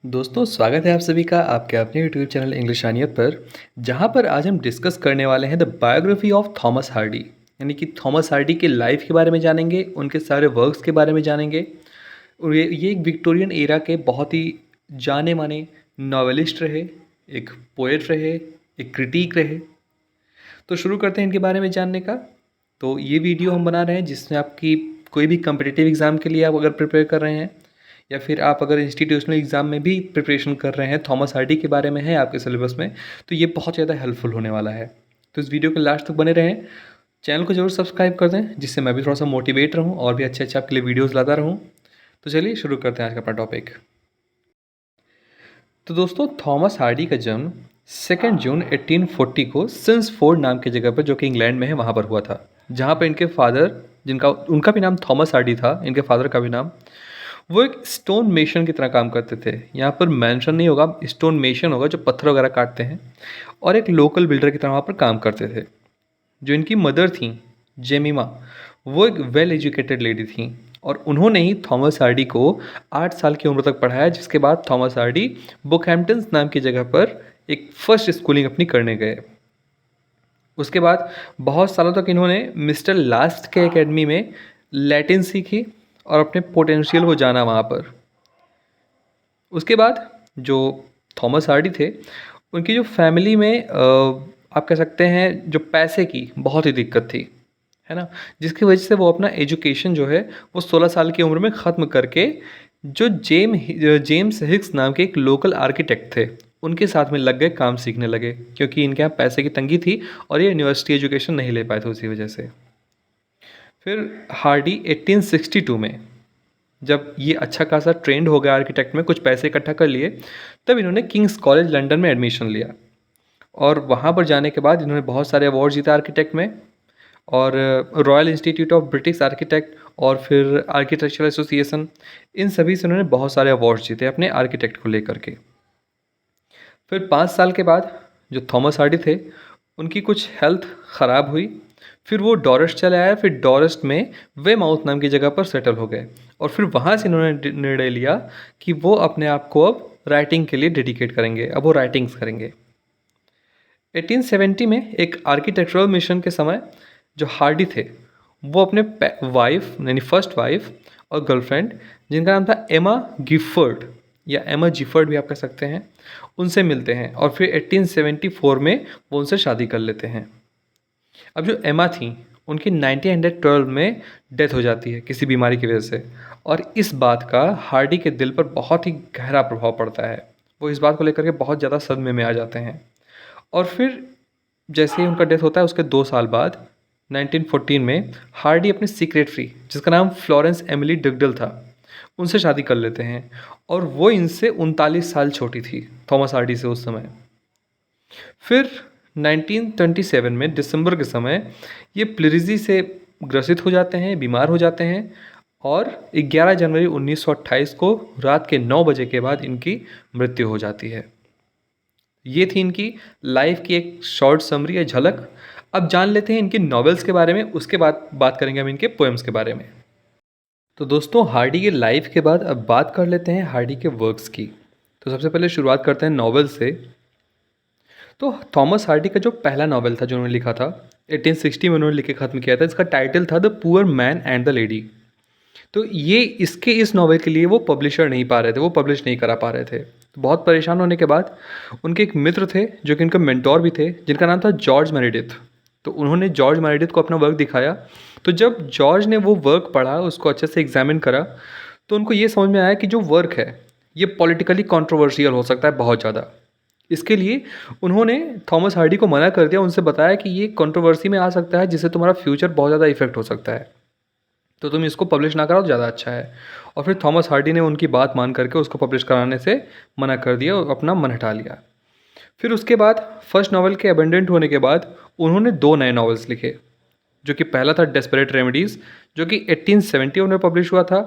दोस्तों स्वागत है आप सभी का आपके अपने यूट्यूब चैनल इंग्लिश आनियत पर जहां पर आज हम डिस्कस करने वाले हैं the biography of Thomas Hardy. यानी कि थॉमस हार्डी के लाइफ के बारे में जानेंगे, उनके सारे वर्क्स के बारे में जानेंगे। और ये एक विक्टोरियन एरा के बहुत ही जाने माने नॉवेलिस्ट रहे, एक पोएट रहे, एक क्रिटिक रहे। तो शुरू करते हैं इनके बारे में जानने का। तो ये वीडियो हम बना रहे हैं जिसमें आपकी कोई भी कम्पिटिटिव एग्ज़ाम के लिए आप अगर प्रिपेयर कर रहे हैं या फिर आप अगर इंस्टीट्यूशनल एग्ज़ाम में भी प्रिपरेशन कर रहे हैं, थॉमस हार्डी के बारे में है आपके सिलेबस में, तो ये बहुत ज़्यादा हेल्पफुल होने वाला है। तो इस वीडियो के लास्ट तक बने रहें, चैनल को ज़रूर सब्सक्राइब कर दें जिससे मैं भी थोड़ा सा मोटिवेट रहूँ और भी अच्छे अच्छे आपके लिए वीडियोज़ लाता रहूँ। तो चलिए शुरू करते हैं आज का अपना टॉपिक। तो दोस्तों थॉमस हार्डी का जन्म 2 जून 1840 को सिंसफोर्ड नाम की जगह पर, जो कि इंग्लैंड में है, वहाँ पर हुआ था। जहाँ पर इनके फादर, जिनका उनका भी नाम थॉमस हार्डी था, इनके फादर का भी नाम, वो एक स्टोन मेसन की तरह काम करते थे। यहाँ पर मेंशन नहीं होगा, स्टोन मेसन होगा जो पत्थर वगैरह काटते हैं, और एक लोकल बिल्डर की तरह वहाँ पर काम करते थे। जो इनकी मदर थी जेमिमा, वो एक वेल एजुकेटेड लेडी थी और उन्होंने ही थॉमस हार्डी को 8 साल की उम्र तक पढ़ाया, जिसके बाद थॉमस हार्डी बुकहैम्पटन्स नाम की जगह पर एक फर्स्ट स्कूलिंग अपनी करने गए। उसके बाद बहुत सालों तक इन्होंने मिस्टर लास्ट के एकेडमी में लैटिन सीखी और अपने पोटेंशियल को जाना वहाँ पर। उसके बाद जो थॉमस हार्डी थे, उनकी जो फैमिली में आप कह सकते हैं जो पैसे की बहुत ही दिक्कत थी, है ना, जिसकी वजह से वो अपना एजुकेशन जो है वो 16 साल की उम्र में ख़त्म करके जो जेम्स हिक्स नाम के एक लोकल आर्किटेक्ट थे उनके साथ में लग गए, काम सीखने लगे, क्योंकि इनके यहाँ पैसे की तंगी थी और ये यूनिवर्सिटी एजुकेशन नहीं ले पाए थे उसी वजह से। फिर हार्डी 1862 में जब ये अच्छा खासा ट्रेंड हो गया आर्किटेक्ट में, कुछ पैसे इकट्ठा कर लिए, तब इन्होंने किंग्स कॉलेज लंदन में एडमिशन लिया और वहाँ पर जाने के बाद इन्होंने बहुत सारे अवार्ड जीता आर्किटेक्ट में, और royal institute of British architect और फिर आर्किटेक्चरल एसोसिएशन, इन सभी से उन्होंने बहुत सारे अवार्ड जीते अपने आर्किटेक्ट को लेकर के। फिर 5 साल के बाद जो थॉमस हार्डी थे, उनकी कुछ हेल्थ ख़राब हुई, फिर वो डॉरेस्ट चले आए, फिर डॉरेस्ट में वेमाउथ नाम की जगह पर सेटल हो गए और फिर वहाँ से इन्होंने निर्णय लिया कि वो अपने आप को अब राइटिंग के लिए डेडिकेट करेंगे, अब वो राइटिंग्स करेंगे। 1870 में एक आर्किटेक्चरल मिशन के समय जो हार्डी थे, वो अपने वाइफ यानी फर्स्ट वाइफ और गर्लफ्रेंड, जिनका नाम था एमा गिफर्ड या एमा जिफर्ड भी आप कह सकते हैं, उनसे मिलते हैं और फिर 1874 में वो उनसे शादी कर लेते हैं। अब जो एमा थी, उनकी 1912 में डेथ हो जाती है किसी बीमारी की वजह से, और इस बात का हार्डी के दिल पर बहुत ही गहरा प्रभाव पड़ता है। वो इस बात को लेकर के बहुत ज़्यादा सदमे में आ जाते हैं और फिर जैसे ही उनका डेथ होता है उसके 2 साल बाद 1914 में हार्डी अपनी सीक्रेटरी, जिसका नाम फ्लोरेंस एमिली डगडल था, उनसे शादी कर लेते हैं और वो इनसे 39 साल छोटी थी, थॉमस हार्डी से उस समय। फिर 1927 में दिसंबर के समय ये प्लेरिजी से ग्रसित हो जाते हैं, बीमार हो जाते हैं और 11 जनवरी 1928 को रात के 9 बजे के बाद इनकी मृत्यु हो जाती है। ये थी इनकी लाइफ की एक शॉर्ट समरी या झलक। अब जान लेते हैं इनकी नॉवेल्स के बारे में, उसके बाद बात करेंगे हम इनके पोएम्स के बारे में। तो दोस्तों हार्डी के लाइफ के बाद अब बात कर लेते हैं हार्डी के वर्क्स की। तो सबसे पहले शुरुआत करते हैं नॉवेल से। तो थॉमस हार्डी का जो पहला नॉवेल था जो उन्होंने लिखा था, 1860 में उन्होंने लिख के ख़त्म किया था, इसका टाइटल था the poor man and the lady. तो ये इस नॉवेल के लिए वो पब्लिशर नहीं पा रहे थे, वो पब्लिश नहीं करा पा रहे थे। तो बहुत परेशान होने के बाद उनके एक मित्र थे जो कि उनके मेंटोर भी थे, जिनका नाम था जॉर्ज मेरेडिथ। तो उन्होंने जॉर्ज मेरेडिथ को अपना वर्क दिखाया। तो जब जॉर्ज ने वो वर्क पढ़ा, उसको अच्छे से एग्जामिन करा, तो उनको ये समझ में आया कि जो वर्क है ये पॉलिटिकली कंट्रोवर्शियल हो सकता है बहुत ज़्यादा। इसके लिए उन्होंने थॉमस हार्डी को मना कर दिया, उनसे बताया कि ये कंट्रोवर्सी में आ सकता है जिससे तुम्हारा फ्यूचर बहुत ज़्यादा इफेक्ट हो सकता है, तो तुम इसको पब्लिश ना कराओ, ज़्यादा अच्छा है। और फिर थॉमस हार्डी ने उनकी बात मान करके उसको पब्लिश कराने से मना कर दिया और अपना मन हटा लिया। फिर उसके बाद फर्स्ट नावल के अबेंडेंट होने के बाद उन्होंने 2 नए नॉवेल्स लिखे, जो कि पहला था डेस्परेट रेमेडीज़, जो कि 1871 में पब्लिश हुआ था,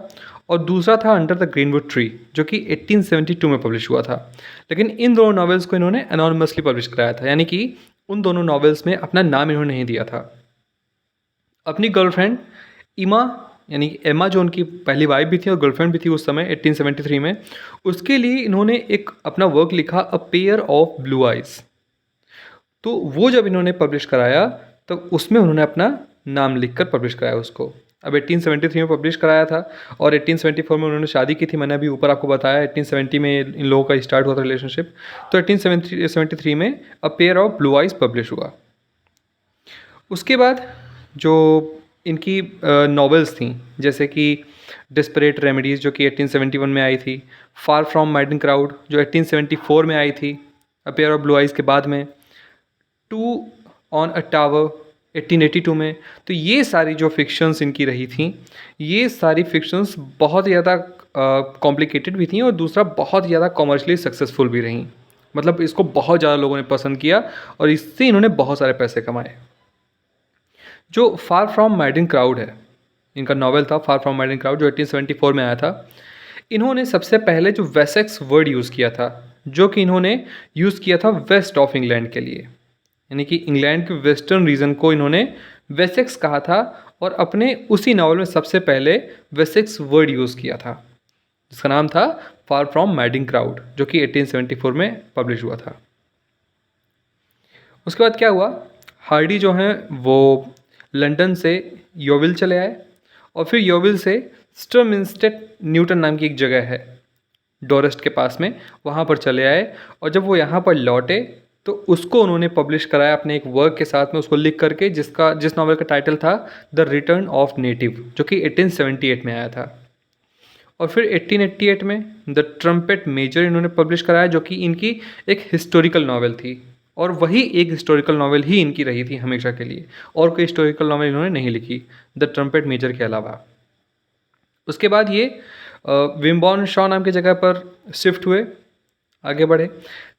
और दूसरा था अंडर द ग्रीनवुड ट्री, जो कि 1872 में पब्लिश हुआ था। लेकिन इन दोनों नॉवेल्स को इन्होंने एनॉनिमसली पब्लिश कराया था, यानी कि उन दोनों नॉवेल्स में अपना नाम इन्होंने नहीं दिया था। अपनी गर्लफ्रेंड इमा यानी कि एमा जो उनकी पहली वाइफ भी थी और गर्लफ्रेंड भी थी उस समय 1873 में, उसके लिए इन्होंने एक अपना वर्क लिखा, a pair of blue eyes. तो वो जब इन्होंने पब्लिश कराया तब उसमें उन्होंने अपना नाम लिखकर पब्लिश कराया उसको। अब 1873 में पब्लिश कराया था और 1874 में उन्होंने शादी की थी। मैंने अभी ऊपर आपको बताया 1870 में इन लोगों का स्टार्ट हुआ था रिलेशनशिप। तो 1873 में a pair of blue eyes publish हुआ। उसके बाद जो इनकी नॉवेल्स थी, जैसे कि डिस्परेट रेमेडीज़ जो कि 1871 में आई थी, फार फ्रॉम मैडन क्राउड जो 1874 में आई थी a pair of blue eyes के बाद में, टू ऑन अ टावर 1882 में। तो ये सारी जो फिक्शंस इनकी रही थी, ये सारी फिक्शंस बहुत ज़्यादा कॉम्प्लिकेटेड भी थी और दूसरा बहुत ज़्यादा कॉमर्शियली सक्सेसफुल भी रहीं। मतलब इसको बहुत ज़्यादा लोगों ने पसंद किया और इससे इन्होंने बहुत सारे पैसे कमाए। जो फार फ्रॉम मैडन क्राउड है, इनका नावल था फार फ्रॉम मैडन क्राउड जो 1874 में आया था। इन्होंने सबसे पहले जो वेसेक्स वर्ड यूज़ किया था, जो कि इन्होंने यूज़ किया था वेस्ट ऑफ इंग्लैंड के लिए, यानी कि इंग्लैंड के वेस्टर्न रीजन को इन्होंने वेसेक्स कहा था और अपने उसी नावल में सबसे पहले वेसेक्स वर्ड यूज़ किया था, जिसका नाम था फार फ्रॉम मैडिंग क्राउड, जो कि 1874 में पब्लिश हुआ था। उसके बाद क्या हुआ, हार्डी जो हैं वो लंदन से योविल चले आए और फिर योविल से स्टर्मिंस्टेड न्यूटन नाम की एक जगह है डोरेस्ट के पास में, वहाँ पर चले आए। और जब वो यहाँ पर लौटे तो उसको उन्होंने पब्लिश कराया अपने एक वर्क के साथ में, उसको लिख करके, जिस नावल का टाइटल था द रिटर्न ऑफ नेटिव, जो कि 1878 में आया था। और फिर 1888 में द ट्रम्पेट मेजर इन्होंने पब्लिश कराया, जो कि इनकी एक हिस्टोरिकल नावल थी और वही एक हिस्टोरिकल नावल ही इनकी रही थी हमेशा के लिए, और कोई हिस्टोरिकल नावल इन्होंने नहीं लिखी द ट्रम्पेट मेजर के अलावा। उसके बाद ये विम्बॉर्न शॉ नाम की जगह पर शिफ्ट हुए, आगे बढ़े,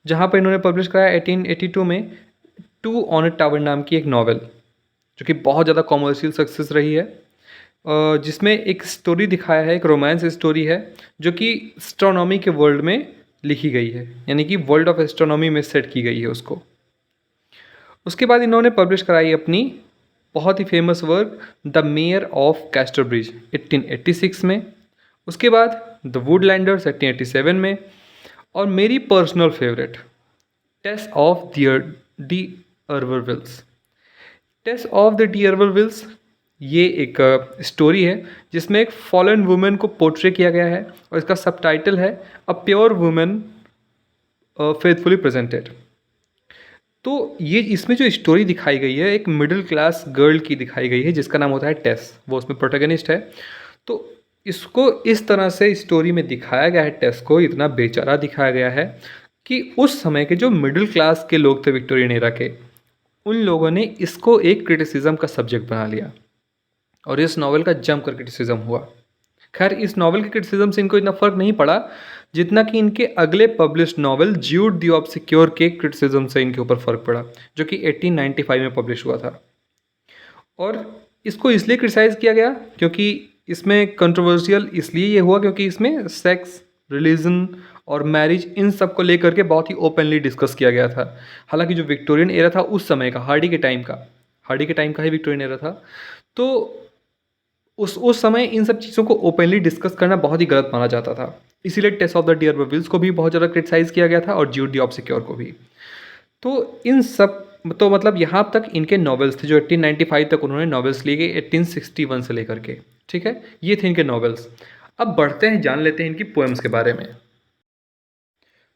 जहाँ पर इन्होंने पब्लिश कराया 1882 में टू ऑन अ टावर नाम की एक नावल, जो कि बहुत ज़्यादा कॉमर्शियल सक्सेस रही है, जिसमें एक स्टोरी दिखाया है, एक रोमांस स्टोरी है जो कि एस्ट्रोनॉमी के वर्ल्ड में लिखी गई है, यानी कि वर्ल्ड ऑफ एस्ट्रोनॉमी में सेट की गई है उसको। उसके बाद इन्होंने पब्लिश कराई अपनी बहुत ही famous work the Mayor of Casterbridge 1886 में। उसके बाद द वुडलैंडर्स 1887 में, और मेरी personal favourite Tess of d'Urbervilles. Tess of the d'Urbervilles ये एक स्टोरी है जिसमें एक फॉलन वुमेन को पोर्ट्रे किया गया है और इसका सबटाइटल है a pure women faithfully presented. तो ये इसमें जो स्टोरी दिखाई गई है एक मिडिल क्लास गर्ल की दिखाई गई है जिसका नाम होता है टेस, वो उसमें प्रोटैगनिस्ट है। तो इसको इस तरह से स्टोरी में दिखाया गया है, टेस को इतना बेचारा दिखाया गया है कि उस समय के जो मिडिल क्लास के लोग थे विक्टोरियन एरा के, उन लोगों ने इसको एक क्रिटिसिज्म का सब्जेक्ट बना लिया और इस नावल का जमकर क्रिटिसिज्म हुआ। खैर इस नावल के क्रिटिसिज्म से इनको इतना फ़र्क नहीं पड़ा जितना कि इनके अगले published novel Jude the obscure के क्रिटिसिज्म से इनके ऊपर फ़र्क पड़ा, जो कि 1895 में पब्लिश हुआ था। और इसको इसलिए क्रिटिसाइज़ किया गया क्योंकि इसमें कंट्रोवर्शियल इसलिए ये हुआ क्योंकि इसमें सेक्स, रिलीजन और मैरिज इन सब को लेकर के बहुत ही ओपनली डिस्कस किया गया था। हालांकि जो विक्टोरियन एरा था उस समय का, हार्डी के टाइम का ही विक्टोरियन एरा था, तो उस समय इन सब चीज़ों को ओपनली डिस्कस करना बहुत ही गलत माना जाता था। इसीलिए टेस ऑफ द डी अर्वरविल्स को भी बहुत ज़्यादा क्रिटिसाइज़ किया गया था और ज्यूड द ऑब्सक्योर को भी। तो इन सब तो मतलब यहाँ तक इनके नॉवेल्स थे जो 1895 तक उन्होंने नॉवेल्स लिए गए 1861 से लेकर के, ठीक है, ये थे इनके नॉवेल्स। अब बढ़ते हैं, जान लेते हैं इनकी पोएम्स के बारे में।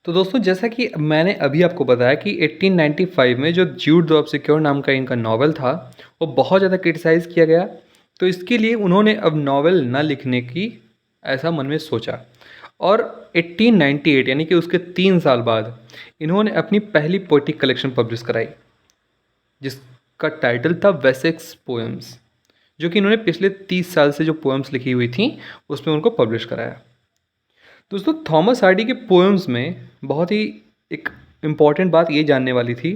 तो दोस्तों जैसा कि मैंने अभी आपको बताया कि 1895 में जो ज्यूड द ऑब्सक्योर नाम का इनका नावल था वो बहुत ज़्यादा क्रिटिसाइज़ किया गया, तो इसके लिए उन्होंने अब नावल ना लिखने की ऐसा मन में सोचा और 1898 यानी कि उसके 3 साल बाद इन्होंने अपनी पहली पोएटिक कलेक्शन पब्लिश कराई जिसका टाइटल था वेसेक्स पोएम्स, जो कि इन्होंने पिछले 30 साल से जो पोएम्स लिखी हुई थी उसमें उनको पब्लिश कराया। दोस्तों थॉमस हार्डी के पोएम्स में बहुत ही एक इम्पॉर्टेंट बात ये जानने वाली थी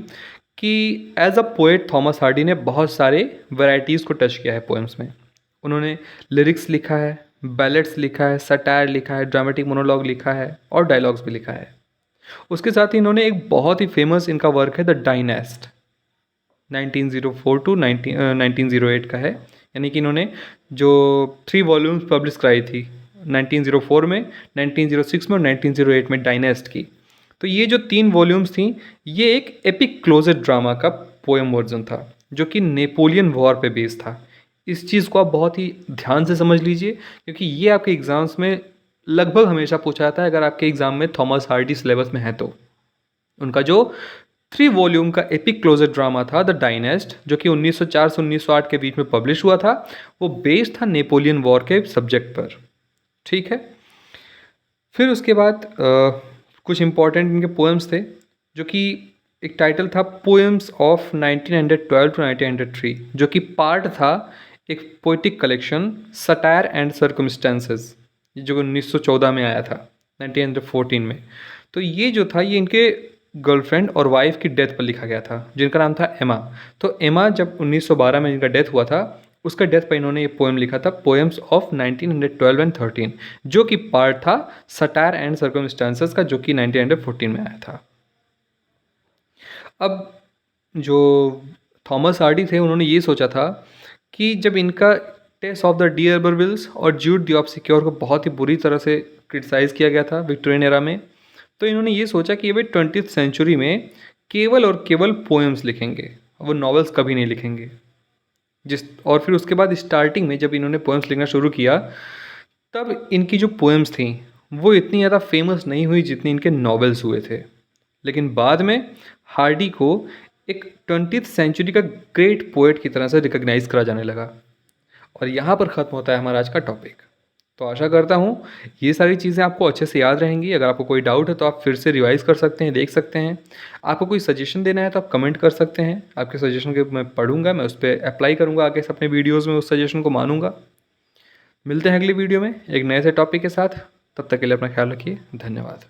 कि as a poet Thomas Hardy ने बहुत सारे वैरायटीज़ को टच किया है पोएम्स में। उन्होंने लिरिक्स लिखा है, बैलेट्स लिखा है, सटायर लिखा है, ड्रामेटिक मोनोलॉग लिखा है और डायलॉग्स भी लिखा है। उसके साथ ही इन्होंने एक बहुत ही फेमस इनका वर्क है द डायनेस्ट 1904 टू 1908 का है यानी कि इन्होंने जो 3 वॉल्यूम्स पब्लिश कराई थी 1904 में, 1906 में और 1908 में डायनेस्ट की। तो ये जो 3 वॉल्यूम्स थी, ये एक एपिक क्लोजेट ड्रामा का पोएम वर्जन था जो कि नेपोलियन वॉर पे बेस्ड था। इस चीज़ को आप बहुत ही ध्यान से समझ लीजिए, क्योंकि ये आपके एग्ज़ाम्स में लगभग हमेशा पूछा जाता है अगर आपके एग्ज़ाम में थॉमस हार्डी सिलेबस में है तो। उनका जो 3 वॉल्यूम का एपिक क्लोजेट ड्रामा था द डायनेस्ट, जो कि 1904 से 1908 के बीच में पब्लिश हुआ था, वो बेस्ड था नेपोलियन वॉर के सब्जेक्ट पर। ठीक है। फिर उसके बाद कुछ इंपॉर्टेंट इनके पोएम्स थे, जो कि एक टाइटल था पोएम्स ऑफ 1912 टू 1903, जो कि पार्ट था एक poetic collection satire and circumstances, जो 1914 में आया था 1914 में। तो ये जो था ये इनके गर्लफ्रेंड और वाइफ की डेथ पर लिखा गया था, जिनका नाम था एमा। तो एमा जब 1912 में इनका डेथ हुआ था, उसका डेथ पर इन्होंने ये पोएम लिखा था पोएम्स ऑफ 1912 एंड 13, जो कि पार्ट था सटायर एंड सर्कमस्टेंसेस का, जो कि 1914 में आया था। अब जो थॉमस हार्डी थे, उन्होंने ये सोचा था कि जब इनका टेस ऑफ द डी एल्बरविल्स और ज्यूड दी ऑब्सक्योर को बहुत ही बुरी तरह से क्रिटिसाइज़ किया गया था विक्टोरियन एरा में, तो इन्होंने ये सोचा कि ये भाई 20th सेंचुरी में केवल और केवल पोएम्स लिखेंगे, वो नॉवेल्स कभी नहीं लिखेंगे। और फिर उसके बाद स्टार्टिंग में जब इन्होंने पोएम्स लिखना शुरू किया, तब इनकी जो पोएम्स थी वो इतनी ज़्यादा फेमस नहीं हुई जितनी इनके नॉवेल्स हुए थे। लेकिन बाद में हार्डी को एक 20th सेंचुरी का ग्रेट पोएट की तरह से रिकॉग्नाइज करा जाने लगा। और यहाँ पर ख़त्म होता है हमारा आज का टॉपिक। तो आशा करता हूँ ये सारी चीज़ें आपको अच्छे से याद रहेंगी। अगर आपको कोई डाउट है तो आप फिर से रिवाइज़ कर सकते हैं, देख सकते हैं। आपको कोई सजेशन देना है तो आप कमेंट कर सकते हैं। आपके सजेशन के मैं पढ़ूंगा, मैं उस पर अप्लाई करूँगा आगे से अपने वीडियोज़ में, उस सजेशन को मानूंगा। मिलते हैं अगली वीडियो में एक नए से टॉपिक के साथ। तब तक के लिए अपना ख्याल रखिए। धन्यवाद।